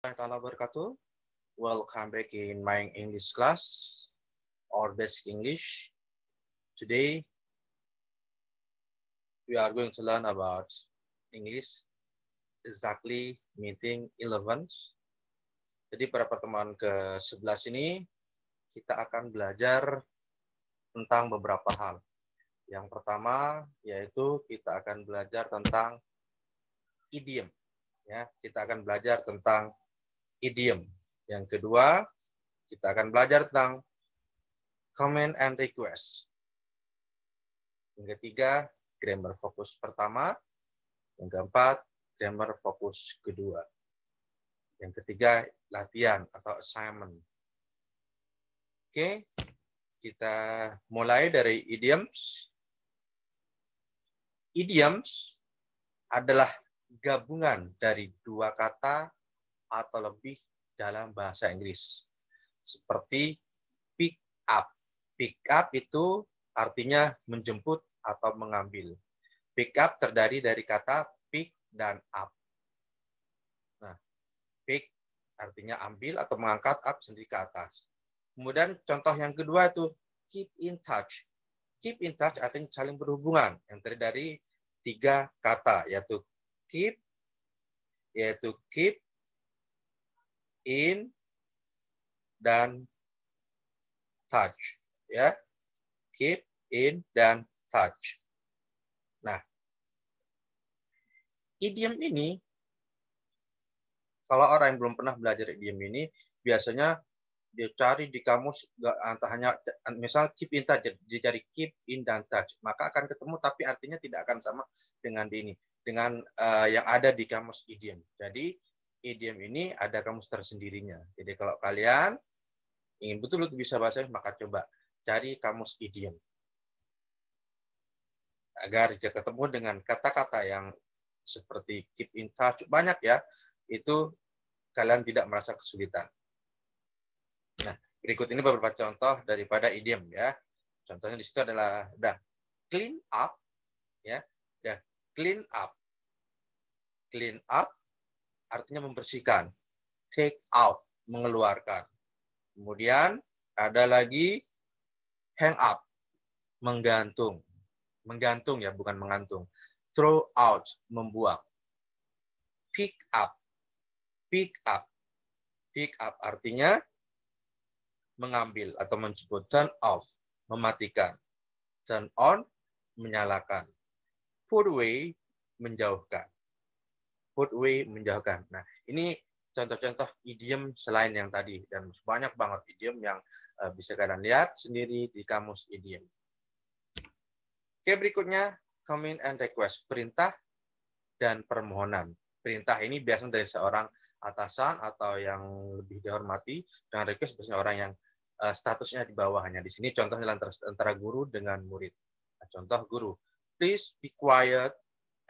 Warahmatullahi wabarakatuh. Welcome back in my English class or basic English. Today we are going to learn about English exactly meeting 11. Jadi pada pertemuan ke-11 ini kita akan belajar tentang beberapa hal. Yang pertama yaitu kita akan belajar tentang idiom. Ya, kita akan belajar tentang idiom. Yang kedua, kita akan belajar tentang comment and request. Yang ketiga, grammar fokus pertama. Yang keempat, grammar fokus kedua. Yang ketiga, latihan atau assignment. Oke, kita mulai dari idioms. Idioms adalah gabungan dari dua kata atau lebih dalam bahasa Inggris. Seperti pick up. Pick up itu artinya menjemput atau mengambil. Pick up terdiri dari kata pick dan up. Nah, pick artinya ambil atau mengangkat, up sendiri ke atas. Kemudian contoh yang kedua itu keep in touch. Keep in touch artinya saling berhubungan, yang terdiri dari tiga kata, yaitu keep, in, dan touch. Ya, keep, in, dan touch. Nah, idiom ini, kalau orang yang belum pernah belajar idiom ini, biasanya dia cari di kamus, hanya misal keep in touch, dia cari keep, in, dan touch, maka akan ketemu, tapi artinya tidak akan sama dengan dengan yang ada di kamus idiom. Jadi idiom ini ada kamus tersendirinya. Jadi kalau kalian ingin betul-betul bisa bahasa Inggris, maka coba cari kamus idiom. Agar jika ketemu dengan kata-kata yang seperti keep in touch, banyak ya, itu kalian tidak merasa kesulitan. Nah, berikut ini beberapa contoh daripada idiom ya. Contohnya di situ adalah clean up, ya, clean up. Clean up artinya membersihkan. Take out, mengeluarkan. Kemudian ada lagi hang up, menggantung. Menggantung ya, bukan mengantung. Throw out, membuang. Pick up. Pick up. Pick up artinya mengambil atau menjemput. Turn off, mematikan. Turn on, menyalakan. Put away, menjauhkan. Put away, menjauhkan. Nah, ini contoh-contoh idiom selain yang tadi. Dan banyak banget idiom yang bisa kalian lihat sendiri di kamus idiom. Oke, berikutnya comment and request. Perintah dan permohonan. Perintah ini biasanya dari seorang atasan atau yang lebih dihormati. Dengan request biasanya orang yang statusnya di bawahnya. Di sini contohnya antara guru dengan murid. Nah, contoh guru, please be quiet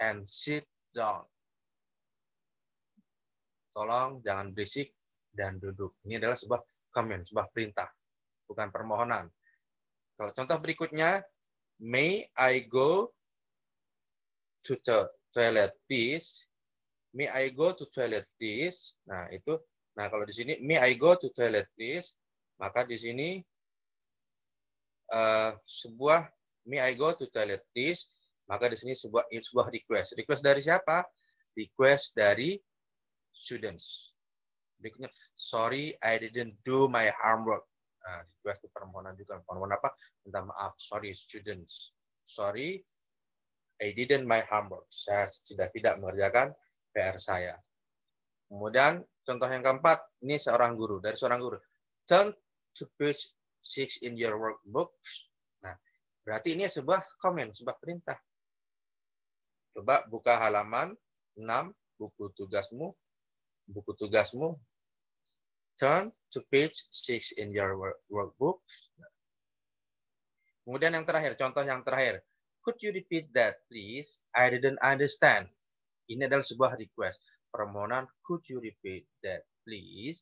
and sit down. Tolong jangan berisik dan duduk. Ini adalah sebuah command, sebuah perintah, bukan permohonan. Kalau contoh berikutnya, may I go to the toilet please? May I go to toilet please? Nah, itu. Nah, kalau di sini may I go to toilet please, maka di sini sebuah may I go to toilet please, maka di sini sebuah request. Request dari siapa? Request dari students. Berikutnya, sorry I didn't do my homework. Nah, request itu permohonan juga. Permohonan apa? Minta maaf. Sorry students. Sorry I didn't my homework. Saya sudah tidak mengerjakan PR saya. Kemudian contoh yang keempat, ini seorang guru, dari seorang guru. Turn to page 6 in your workbook. Nah, berarti ini sebuah komen, sebuah perintah. Coba buka halaman 6 buku tugasmu. Turn to page 6 in your workbook. Kemudian yang terakhir, contoh yang terakhir. Could you repeat that, please? I didn't understand. Ini adalah sebuah request. Permohonan, could you repeat that, please?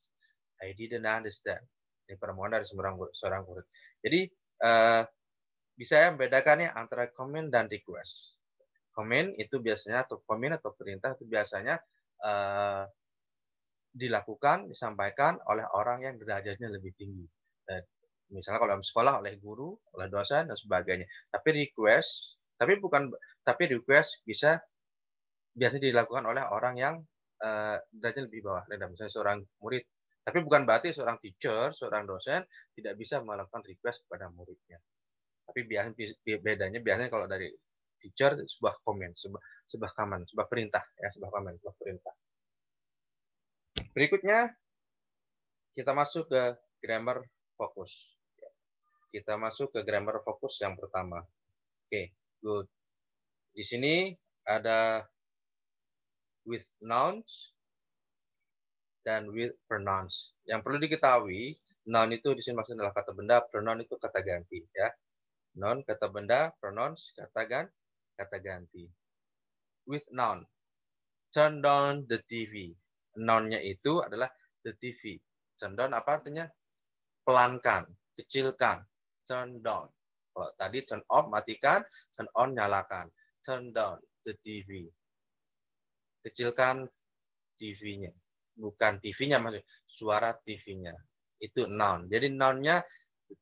I didn't understand. Ini permohonan dari seorang murid. Jadi, bisa ya membedakannya antara comment dan request. Comment itu biasanya, atau comment atau perintah itu biasanya dilakukan, disampaikan oleh orang yang derajatnya lebih tinggi. Misalnya kalau dalam sekolah oleh guru, oleh dosen dan sebagainya. Tapi request bisa biasanya dilakukan oleh orang yang derajatnya lebih bawah, misalnya seorang murid. Tapi bukan berarti seorang teacher, seorang dosen tidak bisa melakukan request kepada muridnya. Tapi biasanya kalau dari teacher sebuah komen, sebuah command, sebuah perintah ya, sebuah command, sebuah perintah. Berikutnya kita masuk ke grammar fokus. Kita masuk ke grammar fokus yang pertama. Oke, good. Di sini ada with nouns dan with pronouns. Yang perlu diketahui, noun itu di sini maksudnya adalah kata benda, pronoun itu kata ganti ya. Noun kata benda, pronouns kata ganti. With noun, turn down the TV. Noun-nya itu adalah the TV. Turn down apa artinya? Pelankan, kecilkan. Turn down. Kalau tadi turn off matikan, turn on nyalakan. Turn down the TV. Kecilkan TV-nya. Bukan TV-nya maksudnya, suara TV-nya. Itu noun. Jadi noun-nya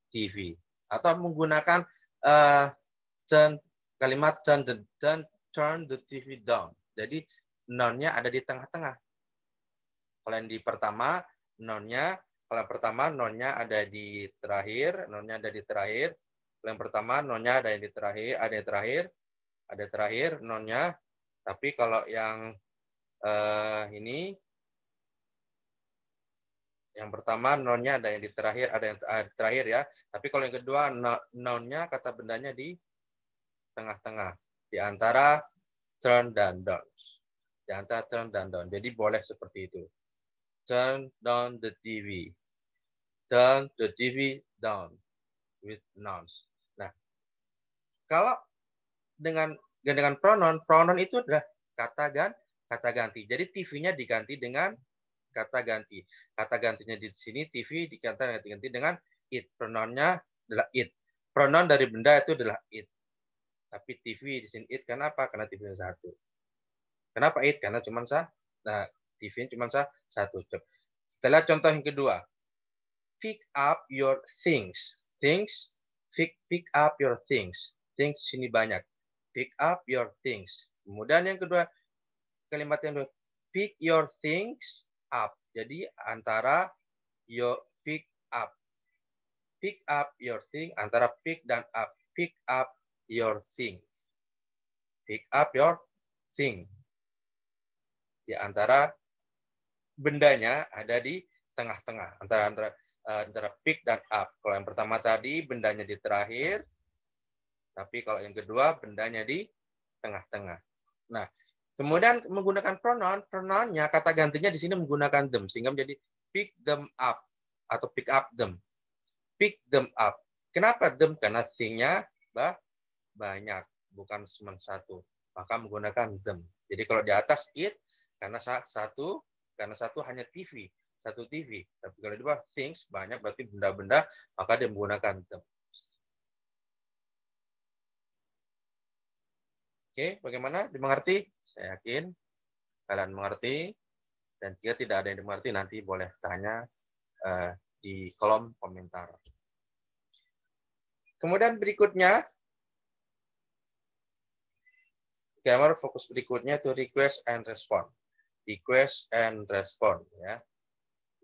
TV. Atau menggunakan kalimat turn the TV down. Jadi noun-nya ada di tengah-tengah. Kalau yang di pertama, noun-nya kalau yang pertama noun-nya ada di terakhir, noun-nya ada di terakhir. Kalau yang pertama noun-nya ada di terakhir, ada terakhir noun-nya. Tapi kalau yang ini yang pertama noun-nya ada yang di terakhir, ada yang terakhir ya. Tapi kalau yang kedua noun-nya kata bendanya di tengah-tengah di antara turn dan down. Di antara turn dan down. Jadi boleh seperti itu. Turn down the TV. Turn the TV down with nouns. Nah, kalau dengan pronoun itu adalah kata ganti. Jadi TV-nya diganti dengan kata ganti. Kata gantinya di sini TV diganti dengan it. Pronounnya adalah it. Pronoun dari benda itu adalah it. Tapi TV di sini it kenapa? Karena TV satu. Kenapa it? Karena cuma TV-nya cuma satu. Kita lihat contoh yang kedua. Pick up your things. Things. Pick up your things. Things sini banyak. Pick up your things. Kemudian yang kedua, kalimat yang kedua, pick your things up. Jadi antara your pick up. Pick up your thing antara pick dan up. Pick up your thing. Pick up your thing. Di antara bendanya ada di tengah-tengah. Antara pick dan up. Kalau yang pertama tadi bendanya di terakhir. Tapi kalau yang kedua bendanya di tengah-tengah. Nah, kemudian menggunakan pronounnya kata gantinya di sini menggunakan them sehingga menjadi pick them up atau pick up them. Pick them up. Kenapa them? Karena thing-nya banyak, bukan cuma satu. Maka menggunakan them. Jadi kalau di atas it karena satu hanya TV, satu TV. Tapi kalau di bawah things banyak berarti benda-benda, maka dia menggunakan them. Oke, bagaimana? Dimengerti? Saya yakin kalian mengerti. Dan jika tidak ada yang dimengerti, nanti boleh tanya di kolom komentar. Kemudian berikutnya, grammar fokus berikutnya itu request and respond. Request and respond. Ya.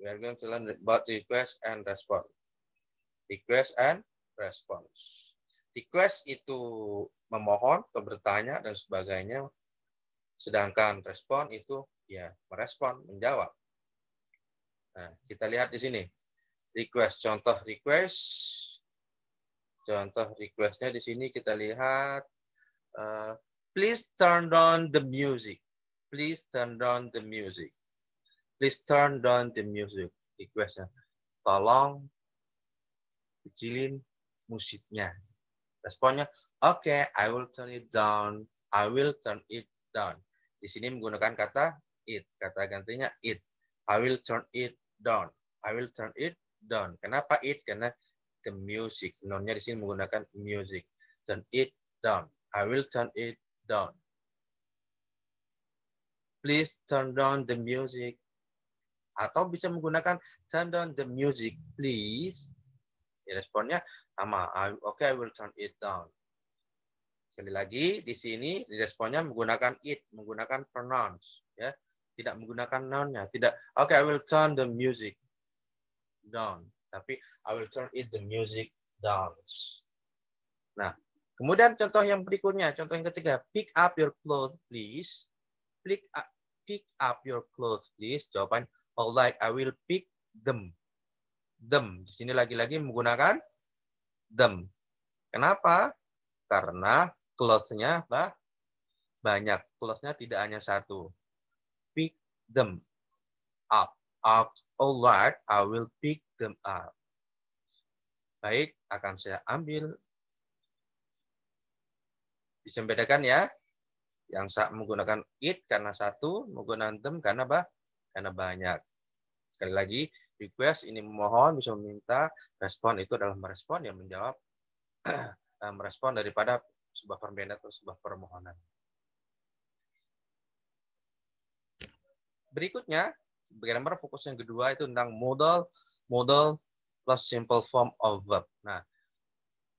We are going to learn about request and respond. Request and response. Request itu memohon atau bertanya dan sebagainya. Sedangkan respon itu ya merespon, menjawab. Nah, kita lihat di sini. Request, contoh request. Contoh requestnya di sini kita lihat. Please turn down the music. Please turn down the music. Please turn down the music. Requestnya. Tolong kecilin musiknya. Responnya, okay, I will turn it down. I will turn it down. Di sini menggunakan kata it. Kata gantinya it. I will turn it down. I will turn it down. Kenapa it? Karena the music. Noun-nya di sini menggunakan music. Turn it down. I will turn it down. Please turn down the music. Atau bisa menggunakan turn down the music, please. Ya, responnya sama. Oke, I will turn it down. Sekali lagi, di sini responnya menggunakan it, menggunakan pronouns. Ya. Tidak menggunakan noun-nya. Tidak, oke, I will turn the music down. Tapi, I will turn it the music down. Nah, kemudian contoh yang berikutnya, contoh yang ketiga, pick up your clothes, please. Pick up your clothes, please. Jawaban, alright, I will pick them. Them. Di sini lagi-lagi menggunakan them. Kenapa? Karena clothes-nya banyak. Clothes-nya tidak hanya satu. Pick them up. Alright, I will pick them up. Baik, akan saya ambil. Bisa membedakan ya. Yang menggunakan it karena satu, menggunakan them karena banyak. Sekali lagi, request ini memohon, bisa meminta, respon itu adalah merespon, yang menjawab, merespon daripada sebuah permintaan atau sebuah permohonan. Berikutnya, bagaimana fokus yang kedua itu tentang modal plus simple form of verb. Nah,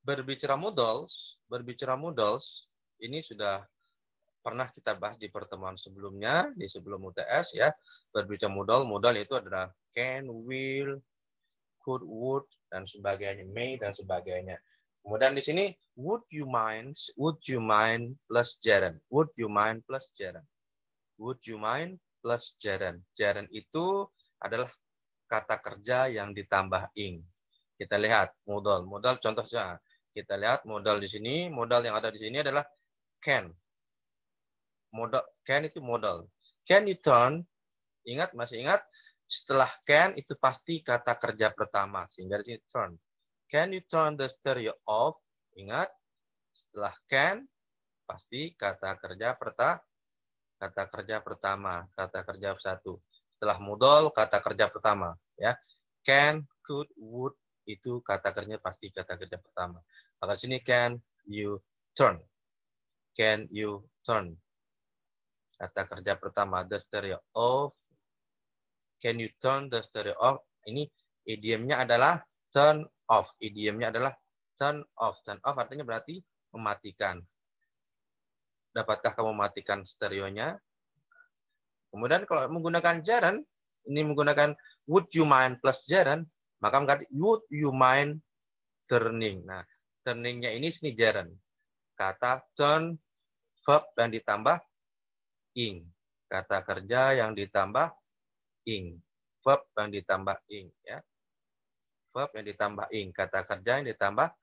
berbicara modals, ini sudah pernah kita bahas di pertemuan sebelumnya, di sebelum UTS ya. Berbicara modal itu adalah can, will, could, would, dan sebagainya, may, dan sebagainya. Kemudian di sini, would you mind plus gerund. Would you mind plus gerund. Would you mind plus gerund. Gerund itu adalah kata kerja yang ditambah ing. Kita lihat modal contohnya. Kita lihat modal di sini, modal yang ada di sini adalah can. Can itu modal. Can you turn? Masih ingat? Setelah can itu pasti kata kerja pertama. Sehingga di sini turn. Can you turn the stereo off? Ingat, setelah can pasti kata kerja pertama, kata kerja satu. Setelah modal kata kerja pertama, ya. Can, could, would itu kata kerja pasti kata kerja pertama. Maka sini can you turn. Can you turn? Kata kerja pertama, the stereo off. Can you turn the stereo off? Ini idiomnya adalah turn off. Idiomnya adalah turn off. Turn off artinya berarti mematikan. Dapatkah kamu mematikan stereonya? Kemudian kalau menggunakan gerund, ini menggunakan would you mind plus gerund, maka mengganti would you mind turning. Nah, turningnya ini sini gerund. Kata turn, verb dan ditambah ing. Kata kerja yang ditambah ing. Verb yang ditambah ing. Ya. Verb yang ditambah ing. Kata kerja yang ditambah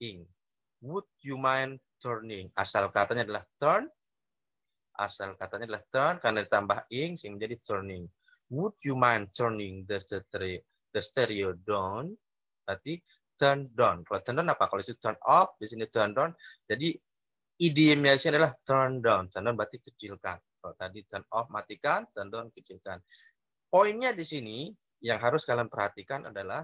ing. Would you mind turning? Asal katanya adalah turn. Asal katanya adalah turn karena ditambah ing sehingga menjadi turning. Would you mind turning the stereo down? Berarti turn down. Kalau turn down apa? Kalau itu turn off, di sini turn down. Jadi idiomnya di sini adalah turn down. Turn down berarti kecilkan. Kalau tadi turn off matikan, turn down kecilkan. Poinnya di sini yang harus kalian perhatikan adalah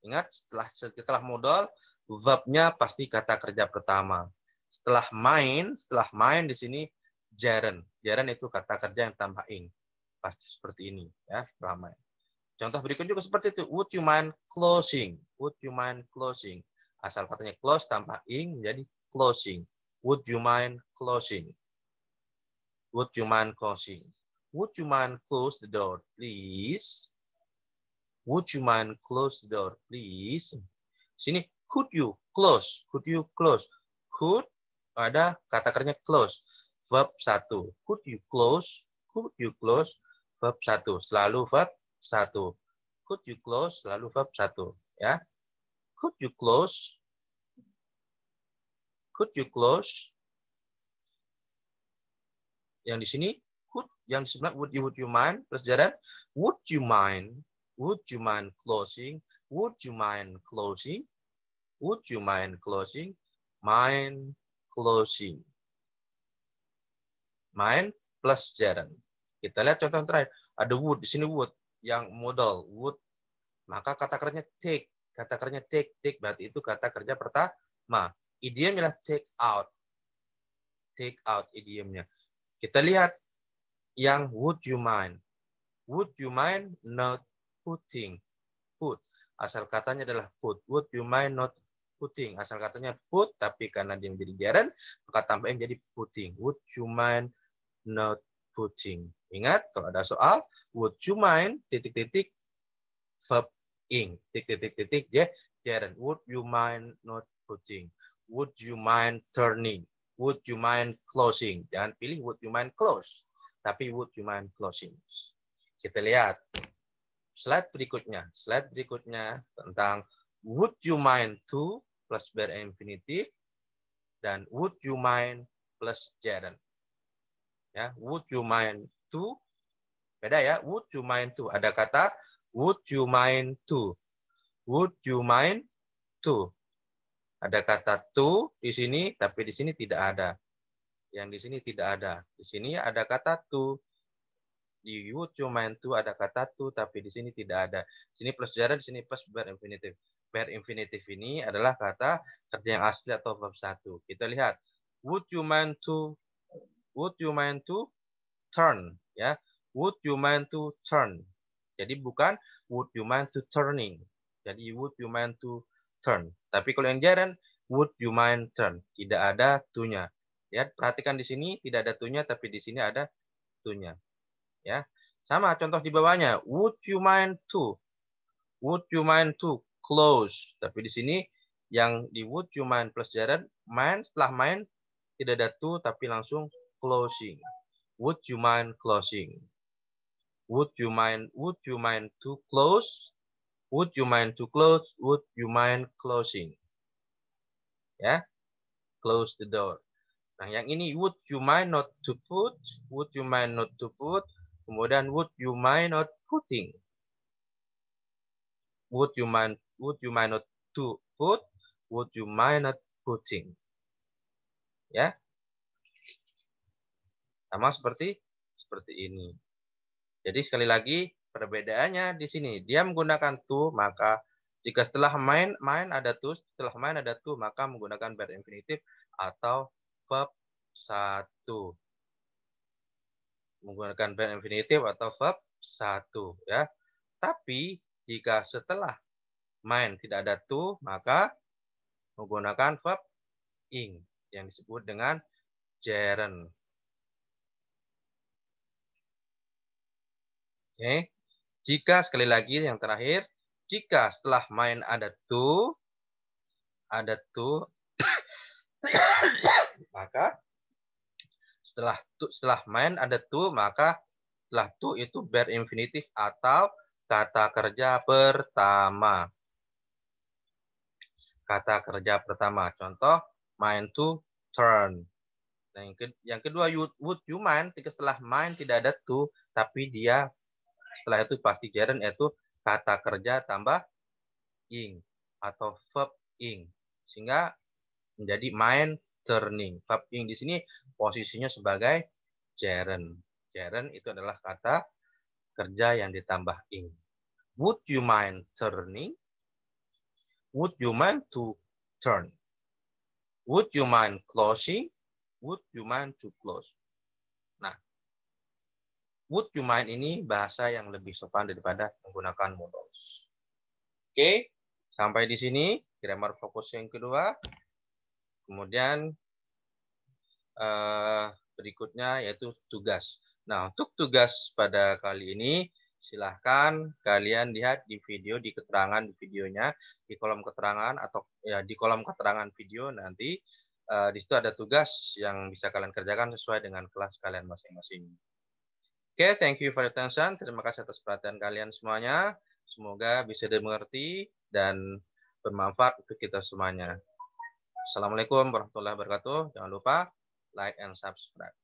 ingat setelah modal verb-nya pasti kata kerja pertama. Setelah main di sini gerund. Gerund itu kata kerja yang tambah ing. Pasti seperti ini ya, setelah main. Contoh berikut juga seperti itu. Would you mind closing? Would you mind closing? Asal katanya close tambah ing menjadi closing. Would you mind closing? Would you mind closing? Would you mind close the door, please? Would you mind close the door, please? Sini, could you close? Could you close? Could ada kata kerja close. Verb 1. Could you close? Could you close? Verb 1. Selalu verb 1. Could you close? Selalu verb 1. Ya. Could you close? Could you close? Yang di sini, could. Yang di sebelah, would you mind? Plus jaran, would you mind? Would you mind closing? Would you mind closing? Would you mind closing? Mind closing. Mind plus gerund. Kita lihat contoh terakhir. Ada would, di sini would. Yang modal, would. Maka kata kerjanya take. Kata kerjanya take berarti itu kata kerja pertama. Idiomnya take out. Take out idiomnya. Kita lihat yang would you mind. Would you mind not putting? Put. Asal katanya adalah put. Would you mind not putting? Asal katanya put, tapi karena dia menjadi gerund, maka tambahnya jadi putting. Would you mind not putting? Ingat, kalau ada soal, would you mind, titik-titik, verb ing, titik-titik, gerund. Would you mind not putting? Would you mind turning? Would you mind closing? Jangan pilih would you mind close, tapi would you mind closing. Kita lihat slide berikutnya. Slide berikutnya tentang would you mind to plus verb infinitive dan would you mind plus gerund. Ya, would you mind to, beda ya. Would you mind to, ada kata would you mind to. Would you mind to. Ada kata to di sini, tapi di sini tidak ada. Yang di sini tidak ada. Di sini ada kata to. Di would you mind to ada kata to, tapi di sini tidak ada. Di sini plus gerund, di sini plus verb infinitive. Verb infinitive ini adalah kata kerja yang asli atau verb satu. Kita lihat. Would you mind to turn, ya. Would you mind to turn. Jadi bukan would you mind to turning. Jadi would you mind to turn. Tapi kalau yang gerund would you mind turn. Tidak ada to-nya. Ya, perhatikan di sini tidak ada to-nya, tapi di sini ada to-nya. Ya. Sama contoh di bawahnya. Would you mind to? Would you mind to close? Tapi di sini yang di would you mind plus gerund, mind, setelah mind tidak ada to, tapi langsung closing. Would you mind closing? Would you mind to close? Would you mind to close? Would you mind closing? Ya. Close the door. Nah, yang ini would you mind not to put? Would you mind not to put? Kemudian would you mind not putting? Would you mind not to put? Would you mind not putting? Ya. Sama seperti ini. Jadi sekali lagi perbedaannya di sini. Dia menggunakan to, maka jika setelah mind ada to, setelah mind ada to, maka menggunakan verb infinitive atau verb satu. Menggunakan verb infinitive atau verb satu, ya. Tapi jika setelah mind tidak ada to, maka menggunakan verb ing yang disebut dengan gerund. Oke. Jika sekali lagi yang terakhir, jika setelah mind ada to, maka setelah mind ada to, maka setelah to itu verb infinitive atau kata kerja pertama. Kata kerja pertama. Contoh, mind to turn. Nah, yang kedua, would you mind, setelah mind tidak ada to, tapi dia setelah itu pasti gerund, yaitu kata kerja tambah ing atau verb ing. Sehingga menjadi mind turning. Verb ing di sini posisinya sebagai gerund. Gerund itu adalah kata kerja yang ditambah ing. Would you mind turning? Would you mind to turn? Would you mind closing? Would you mind to close? Nah, would you mind ini bahasa yang lebih sopan daripada menggunakan modals. Oke, sampai di sini grammar fokus yang kedua. Kemudian berikutnya yaitu tugas. Nah, untuk tugas pada kali ini silahkan kalian lihat di video, di keterangan di videonya, di kolom keterangan atau ya di kolom keterangan video nanti di situ ada tugas yang bisa kalian kerjakan sesuai dengan kelas kalian masing-masing. Oke, thank you for your attention. Terima kasih atas perhatian kalian semuanya. Semoga bisa dimengerti dan bermanfaat untuk kita semuanya. Assalamualaikum warahmatullahi wabarakatuh. Jangan lupa like and subscribe.